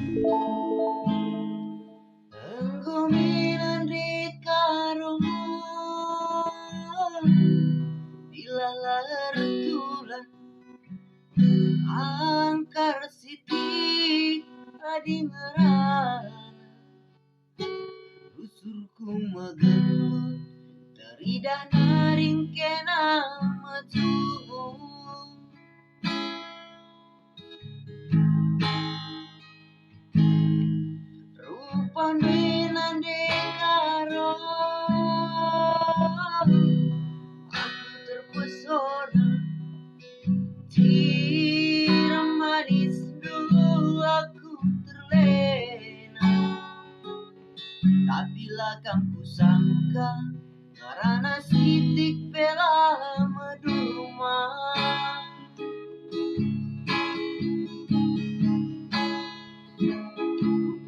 Engkau menandai karungmu bila lartulan angkar sitik adi ngerana usurku magelut teridah naring kena maju rupan menandai karung aku terpesona tiram manis dulu aku terlena tapi lakang kusangka karena sitik bela medurma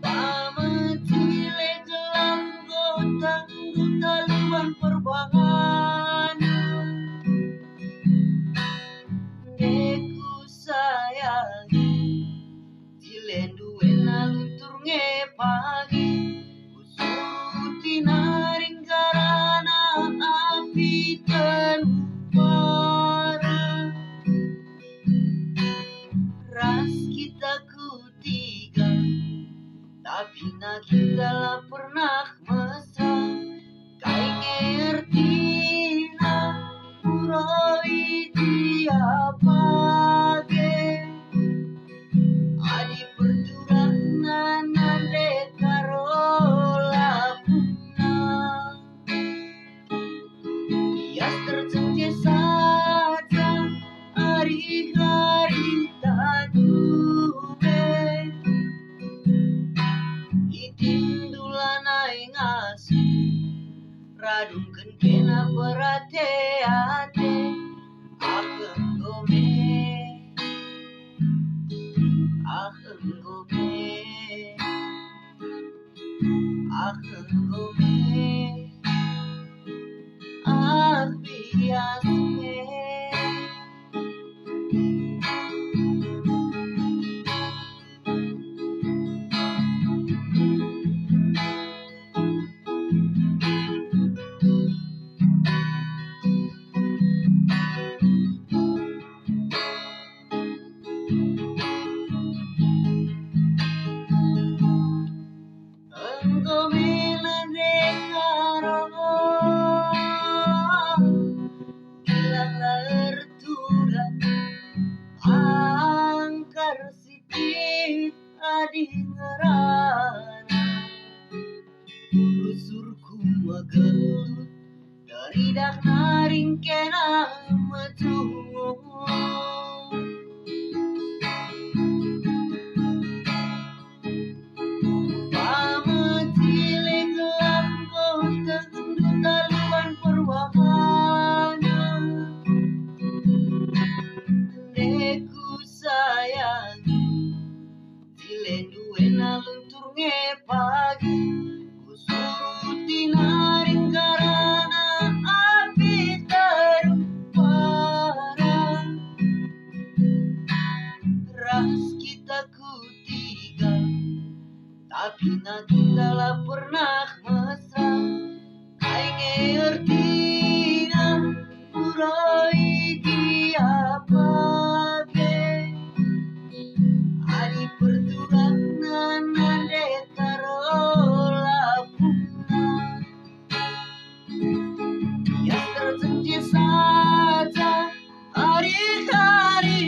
pamecile gelang gotang taluan perbahana deku sayangi dilenduen aluntur ngepagi kusuruti naring karana api terupara ras kita kutiga tapi na kita lah pernah mesra kai ngertina uroi dia page adi perturang nanande karola puna bias tercengce saja hari-hari tadube itindulan aing asu radungkeun kena berate-ate akeun gome bias me engkau menandai karung bilang lertulan angkar sitit adi ngerana rusurku magelut dari dak naring kena metungu pamecile gelang gotang taluan perbahana deku sayangi dilenduen aluntur ngepagi kusuruti naring karana api terupara ras kita kutiga tapi na kita lah pernah mesra kai ngertina uroi dia page adi perturang nanande karola puna bias tercengce saja hari-hari